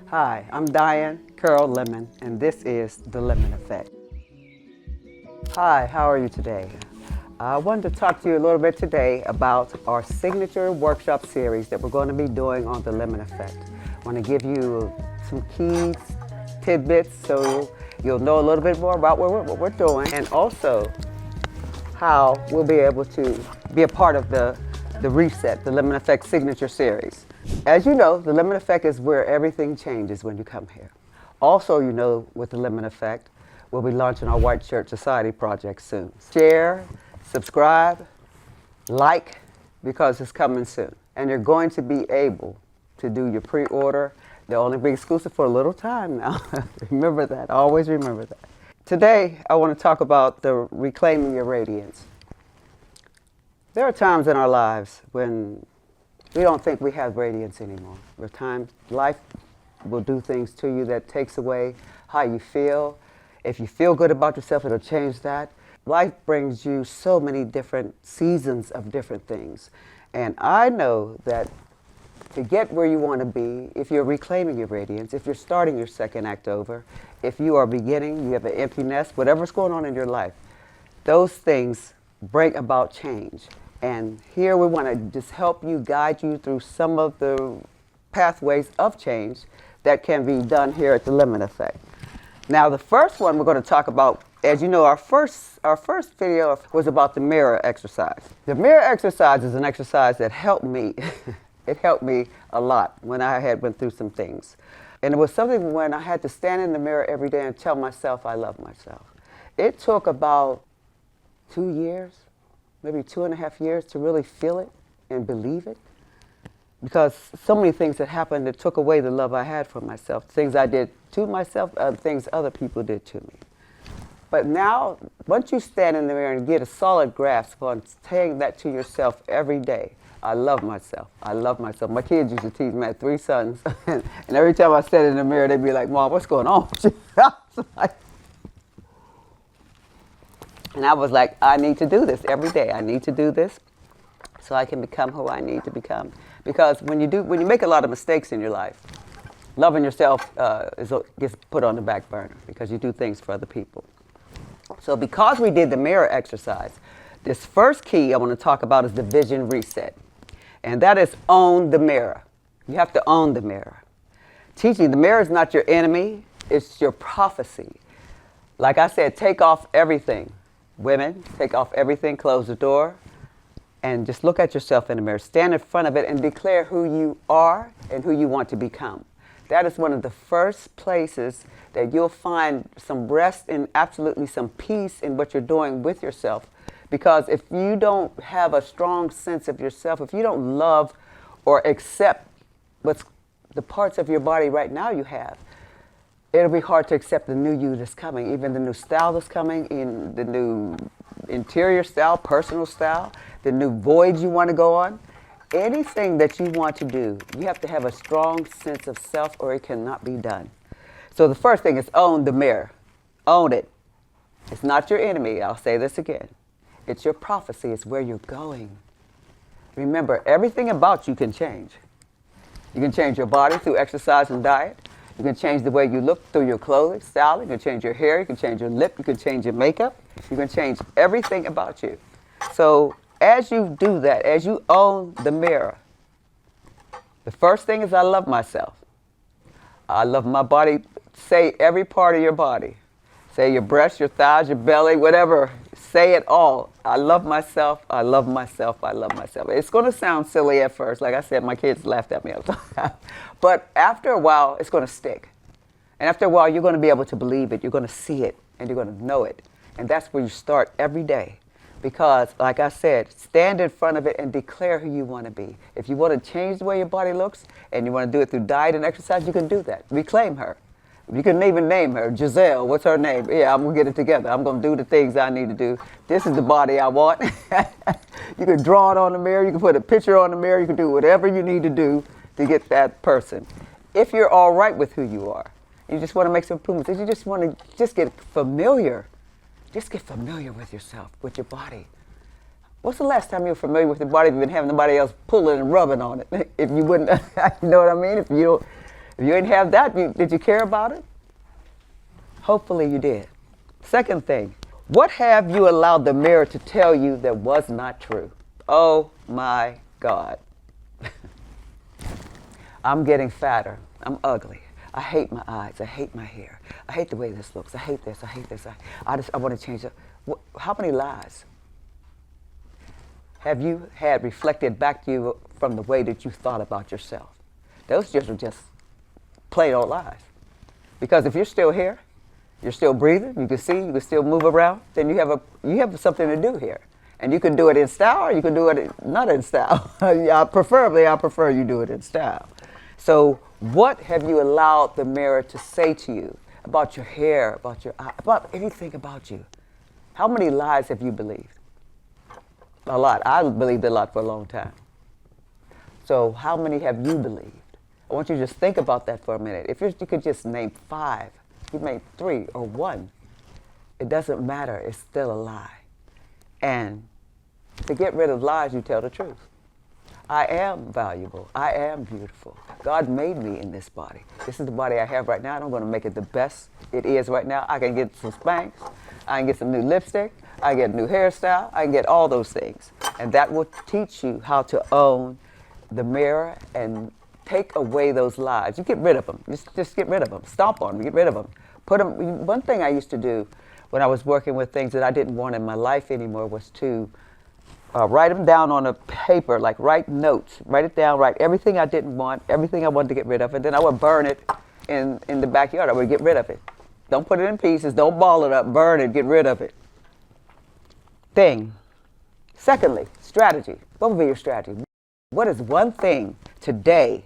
Hi, I'm Diane Carol Lemon, and this is The Lemon Effect. Hi, how are you today? I wanted to talk to you a little bit today about our signature workshop series that we're going to be doing on The Lemon Effect. I want to give you some key tidbits so you'll know a little bit more about what we're doing, and also how we'll be able to be a part of the Reset, the Lemon Effect signature series. As you know, the Lemon Effect is where everything changes when you come here. Also, you know, with the Lemon Effect, we'll be launching our White Shirt Society project soon. Share, subscribe, like, because it's coming soon. And you're going to be able to do your pre-order. They'll only be exclusive for a little time now. Remember that, always remember that. Today, I want to talk about the reclaiming your radiance. There are times in our lives when we don't think we have radiance anymore. There are times life will do things to you that takes away how you feel. If you feel good about yourself, it'll change that. Life brings you so many different seasons of different things. And I know that to get where you want to be, if you're reclaiming your radiance, if you're starting your second act over, if you are beginning, you have an empty nest, whatever's going on in your life, those things bring about change. And here we want to just help you, guide you through some of the pathways of change that can be done here at the Lemon Effect. Now, the first one we're going to talk about, as you know, our first video was about the mirror exercise. The mirror exercise is an exercise that helped me. It helped me a lot when I had went through some things. And it was something when I had to stand in the mirror every day and tell myself I love myself. It took about 2 years, maybe 2.5 years to really feel it and believe it. Because so many things that happened that took away the love I had for myself, things I did to myself, things other people did to me. But now, once you stand in the mirror and get a solid grasp on saying that to yourself every day, I love myself, I love myself. My kids used to tease me, I had 3 sons, and every time I sat in the mirror, they'd be like, Mom, what's going on with you? And I was like, I need to do this every day. I need to do this so I can become who I need to become. Because when you make a lot of mistakes in your life, loving yourself gets put on the back burner because you do things for other people. So because we did the mirror exercise, this first key I want to talk about is the vision reset. And that is own the mirror. You have to own the mirror. Teaching the mirror is not your enemy, it's your prophecy. Like I said, take off everything. Women, take off everything, close the door, and just look at yourself in the mirror. Stand in front of it and declare who you are and who you want to become. That is one of the first places that you'll find some rest and absolutely some peace in what you're doing with yourself. Because if you don't have a strong sense of yourself, if you don't love or accept what's the parts of your body right now you have, it'll be hard to accept the new you that's coming, even the new style that's coming, in the new interior style, personal style, the new voyage you want to go on. Anything that you want to do, you have to have a strong sense of self or it cannot be done. So the first thing is own the mirror. Own it. It's not your enemy. I'll say this again. It's your prophecy. It's where you're going. Remember, everything about you can change. You can change your body through exercise and diet. You can change the way you look through your clothing, style. You can change your hair. You can change your lip. You can change your makeup. You can change everything about you. So as you do that, as you own the mirror, the first thing is I love myself. I love my body. Say every part of your body. Say your breasts, your thighs, your belly, whatever. Say it all. I love myself. I love myself. I love myself. It's going to sound silly at first. Like I said, my kids laughed at me all the time. But after a while, it's going to stick. And after a while, you're going to be able to believe it. You're going to see it. And you're going to know it. And that's where you start every day. Because, like I said, stand in front of it and declare who you want to be. If you want to change the way your body looks and you want to do it through diet and exercise, you can do that. Reclaim her. You can even name her. Giselle, what's her name? Yeah, I'm going to get it together. I'm going to do the things I need to do. This is the body I want. You can draw it on the mirror. You can put a picture on the mirror. You can do whatever you need to do to get that person. If you're all right with who you are, you just want to make some improvements. If you just want to just get familiar, just get familiar with yourself, with your body. What's the last time you were familiar with your body if you've been having somebody else pulling and rubbing on it? If you wouldn't, you know what I mean? If you don't, If you didn't have that, did you care about it? Hopefully you did. Second thing, what have you allowed the mirror to tell you that was not true? Oh my God. I'm getting fatter. I'm ugly. I hate my eyes. I hate my hair. I hate the way this looks. I hate this. I hate this. I want to change it. How many lies have you had reflected back to you from the way that you thought about yourself? Those just are just plain old lies. Because if you're still here, you're still breathing, you can see, you can still move around, then you have something to do here. And you can do it in style or you can do it not in style. I prefer you do it in style. So what have you allowed the mirror to say to you about your hair, about your eye, about anything about you? How many lies have you believed? A lot. I believed a lot for a long time. So how many have you believed? I want you to just think about that for a minute. If you could just name 5, you made 3 or 1, it doesn't matter. It's still a lie. And to get rid of lies, you tell the truth. I am valuable. I am beautiful. God made me in this body. This is the body I have right now, and I'm going to make it the best it is right now. I can get some Spanx. I can get some new lipstick. I can get a new hairstyle. I can get all those things. And that will teach you how to own the mirror and take away those lies. You get rid of them. Just get rid of them. Stomp on them. Get rid of them. Put them. One thing I used to do when I was working with things that I didn't want in my life anymore was to write them down on a paper, like write notes. Write it down, write everything I didn't want, everything I wanted to get rid of, and then I would burn it in the backyard. I would get rid of it. Don't put it in pieces. Don't ball it up. Burn it. Get rid of it. Thing. Secondly, strategy. What would be your strategy? What is one thing today?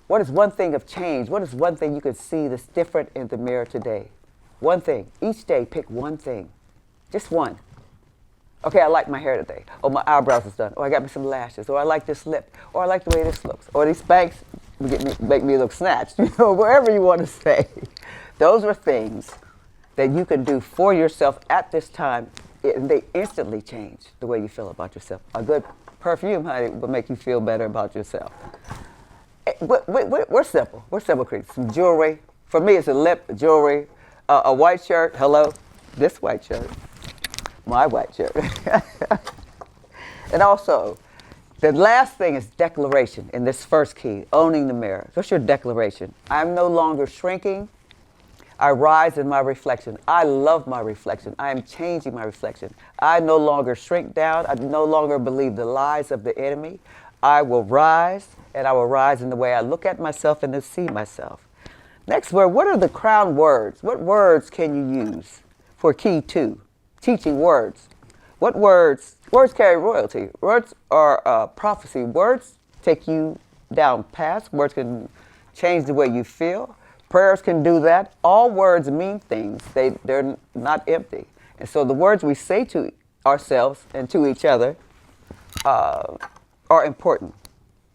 What is one thing of change? What is one thing you could see that's different in the mirror today? One thing. Each day, pick one thing. Just one. Okay, I like my hair today. Oh, my eyebrows is done. Or I got me some lashes. Or I like this lip. Or I like the way this looks. Or these Spanx make me look snatched. You know, wherever you want to say. Those are things that you can do for yourself at this time, and they instantly change the way you feel about yourself. A good perfume, honey, will make you feel better about yourself. We're simple. We're simple creatures. Some jewelry. For me, it's a lip, jewelry, a white shirt. Hello, this white shirt. My white shirt. And also, the last thing is declaration in this first key, owning the mirror. What's your declaration? I'm no longer shrinking. I rise in my reflection. I love my reflection. I am changing my reflection. I no longer shrink down. I no longer believe the lies of the enemy. I will rise, and I will rise in the way I look at myself and to see myself. Next word, what are the crown words? What words can you use for key 2? Teaching words. What words? Words carry royalty. Words are prophecy. Words take you down paths. Words can change the way you feel. Prayers can do that. All words mean things. They're not empty. And so the words we say to ourselves and to each other are important.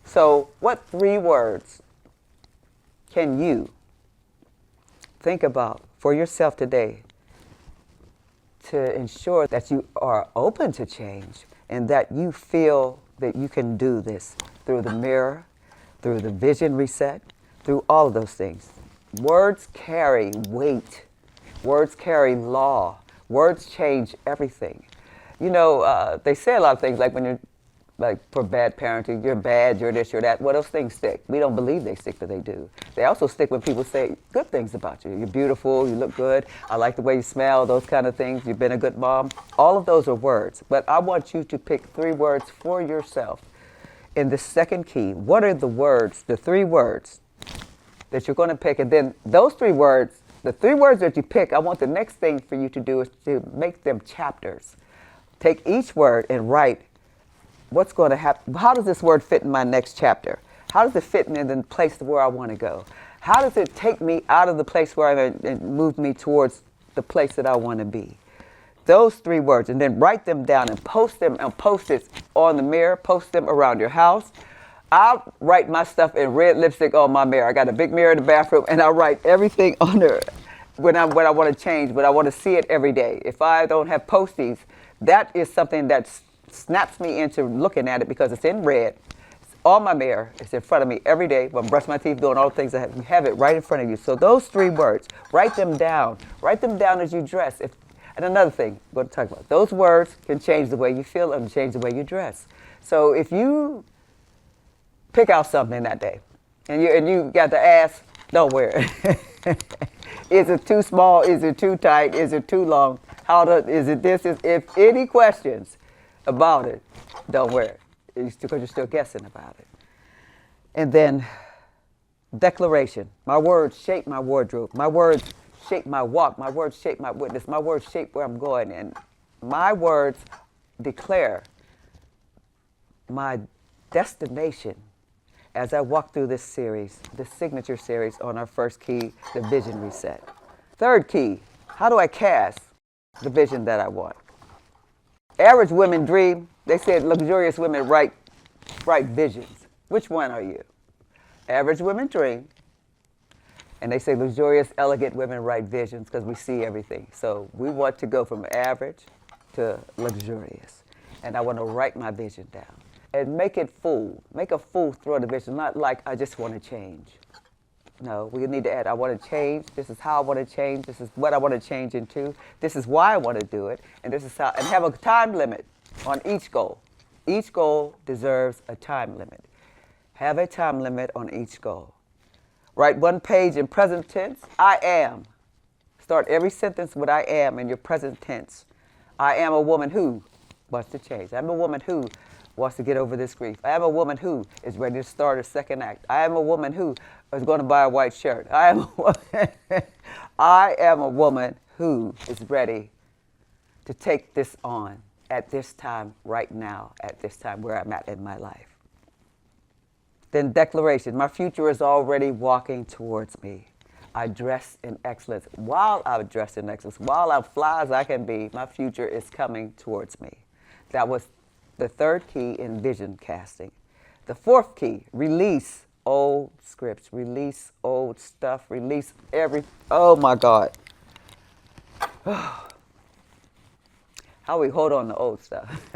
So what 3 words can you think about for yourself today to ensure that you are open to change and that you feel that you can do this through the mirror, through the vision reset, through all of those things? Words carry weight. Words carry law. Words change everything. You know, they say a lot of things like when you're, like for bad parenting, you're bad, you're this, you're that. Well, those things stick. We don't believe they stick, but they do. They also stick when people say good things about you. You're beautiful, you look good, I like the way you smell, those kind of things. You've been a good mom. All of those are words. But I want you to pick 3 words for yourself. In the second key, what are the words, the 3 words that you're going to pick? And then those 3 words, the 3 words that you pick, I want the next thing for you to do is to make them chapters. Take each word and write what's going to happen. How does this word fit in my next chapter? How does it fit in the place where I want to go? How does it take me out of the place where I'm in and move me towards the place that I want to be? Those 3 words, and then write them down and post them on Post-its on the mirror, post them around your house. I'll write my stuff in red lipstick on my mirror. I got a big mirror in the bathroom, and I write everything on there when I want to change, but I want to see it every day. If I don't have Post-its, that is something that snaps me into looking at it because it's in red. All my mirror is in front of me every day. When I brush my teeth, doing all the things I have, you have it right in front of you. So those 3 words, write them down. Write them down as you dress. And another thing we're going to talk about, those words can change the way you feel and change the way you dress. So if you pick out something that day and you got to ask, don't wear it. Is it too small? Is it too tight? Is it too long? Is it this? If any questions about it, don't wear it. Because you're still guessing about it. And then declaration. My words shape my wardrobe. My words shape my walk. My words shape my witness. My words shape where I'm going. And my words declare my destination as I walk through this series, this signature series on our first key, the vision reset. Third key, how do I cast the vision that I want? Average women dream. They said luxurious women write visions. Which one are you? Average women dream. And they say luxurious, elegant women write visions because we see everything. So we want to go from average to luxurious. And I want to write my vision down. And make it full. Make a full throw of the vision. Not like I just want to change. No, we need to add, I want to change. This is how I want to change. This is what I want to change into. This is why I want to do it. And this is how, and have a time limit on each goal. Each goal deserves a time limit. Have a time limit on each goal. Write 1 page in present tense. I am. Start every sentence with I am in your present tense. I am a woman who wants to change. I'm a woman who wants to get over this grief. I am a woman who is ready to start a second act. I am a woman who is going to buy a white shirt. I am a woman who is ready to take this on at this time, right now, at this time where I'm at in my life. Then declaration. My future is already walking towards me. I dress in excellence. While I dress in excellence, while I'm fly as I can be, my future is coming towards me. That was the third key in vision casting. The fourth key, release old scripts, release old stuff, release oh my God. How we hold on to old stuff.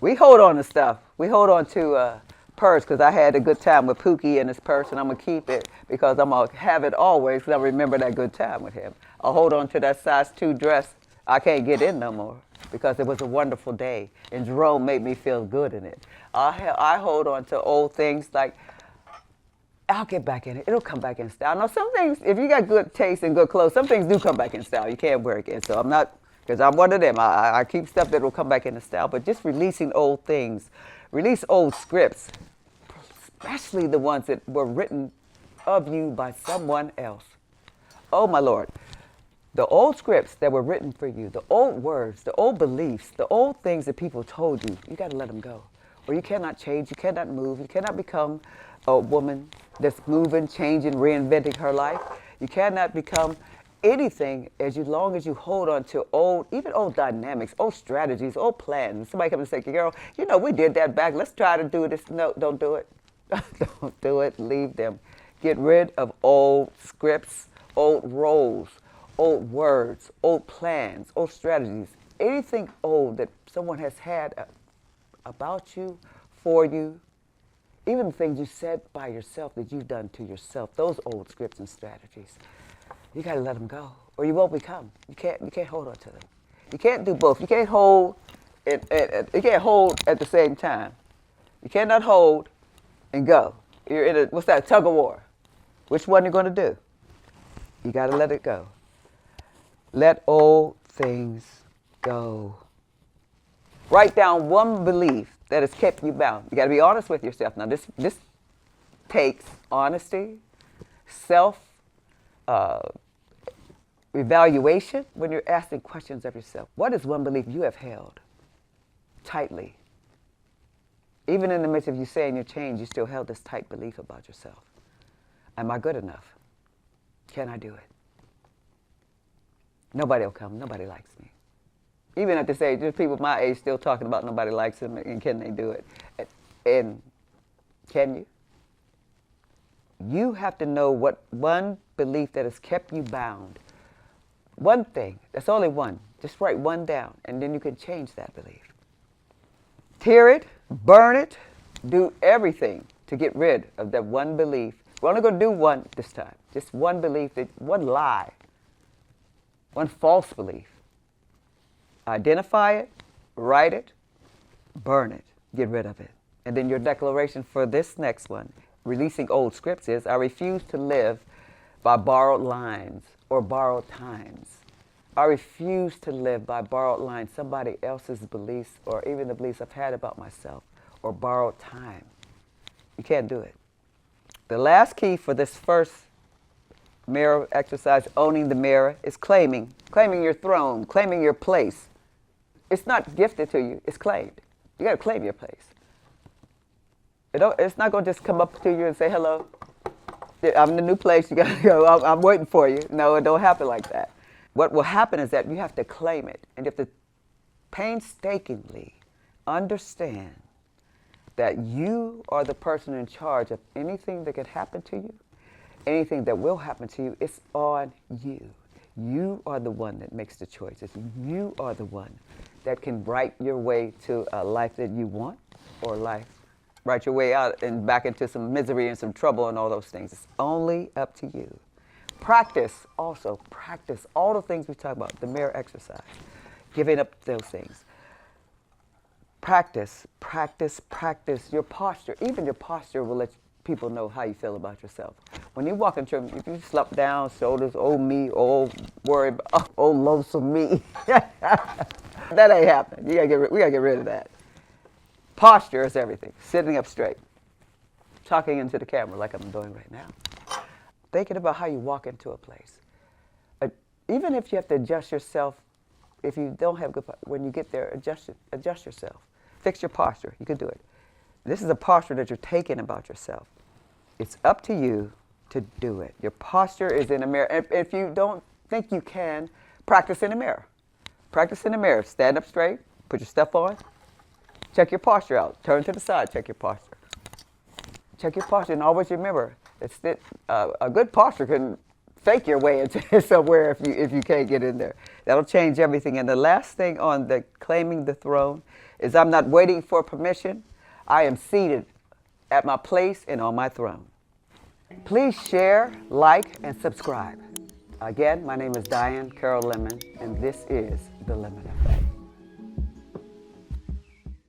We hold on to stuff. We hold on to purse because I had a good time with Pookie and his purse, and I'm going to keep it because I'm going to have it always because I remember that good time with him. I'll hold on to that size 2 dress. I can't get in no more because it was a wonderful day, and Jerome made me feel good in it. I hold on to old things like, I'll get back in it. It'll come back in style. Now, some things, if you got good taste and good clothes, some things do come back in style. You can't wear again. So I'm not, because I'm one of them. I keep stuff that will come back into style, but just releasing old things. Release old scripts, especially the ones that were written of you by someone else. Oh, my Lord. The old scripts that were written for you, the old words, the old beliefs, the old things that people told you, you got to let them go. Or you cannot change, you cannot move, you cannot become a woman that's moving, changing, reinventing her life. You cannot become anything as long as you hold on to even old dynamics, old strategies, old plans. Somebody comes and say, girl, you know, we did that back. Let's try to do this. No, don't do it. Don't do it. Leave them. Get rid of old scripts, old roles, old words, old plans, old strategies. Anything old that someone has had about you, for you, even the things you said by yourself that you've done to yourself, those old scripts and strategies. You got to let them go, or you won't become. You can't hold on to them. You can't do both. You can't hold you can't hold at the same time. You cannot hold and go. You're in what's that, tug of war. Which one are you going to do? You got to let it go. Let old things go. Write down one belief that has kept you bound. You got to be honest with yourself. Now, this takes honesty, evaluation when you're asking questions of yourself. What is one belief you have held tightly? Even in the midst of you saying you change, you still held this tight belief about yourself. Am I good enough? Can I do it? Nobody will come. Nobody likes me. Even at this age, there's people my age still talking about nobody likes them and can they do it? And can you? You have to know what one belief that has kept you bound. One thing. That's only one. Just write one down, and then you can change that belief. Tear it, burn it, Do everything to get rid of that one belief. We're only going to do one this time. Just one belief, one lie, one false belief. Identify it, write it, burn it, get rid of it. And then your declaration for this next one, releasing old scripts, is, I refuse to live by borrowed lines or borrowed times. I refuse to live by borrowed lines, somebody else's beliefs, or even the beliefs I've had about myself, or borrowed time. You can't do it. The last key for this first mirror exercise, owning the mirror, is claiming your throne, claiming your place. It's not gifted to you, it's claimed. You got to claim your place. It's not going to just come up to you and say, hello, I'm in the new place, you got to go, I'm waiting for you. No, it don't happen like that. What will happen is that you have to claim it, and you have to painstakingly understand that you are the person in charge of anything that could happen to you, anything that will happen to you. It's on you. You are the one that makes the choices. You are the one that can write your way to a life that you want, or write your way out and back into some misery and some trouble and all those things. It's only up to you. Practice all the things we talk about, the mirror exercise, giving up those things. Practice your posture. Even your posture will let people know how you feel about yourself. When you walk into if you slump down, shoulders, oh me, oh worry, oh lonesome me. That ain't happening. We gotta get rid of that. Posture is everything. Sitting up straight. Talking into the camera like I'm doing right now. Thinking about how you walk into a place. Even if you have to adjust yourself, if you don't have good, when you get there, adjust yourself. Fix your posture. You can do it. This is a posture that you're taking about yourself. It's up to you to do it. Your posture is in a mirror. If you don't think you can, practice in the mirror. Practice in the mirror. Stand up straight. Put your stuff on. Check your posture out. Turn to the side. Check your posture. Check your posture, and always remember, a good posture can fake your way into somewhere if you can't get in there. That'll change everything. And the last thing on the claiming the throne is, I'm not waiting for permission. I am seated at my place and on my throne. Please share, like, and subscribe. Again, my name is Diane Carol Lemon, and this is The Lemon Effect.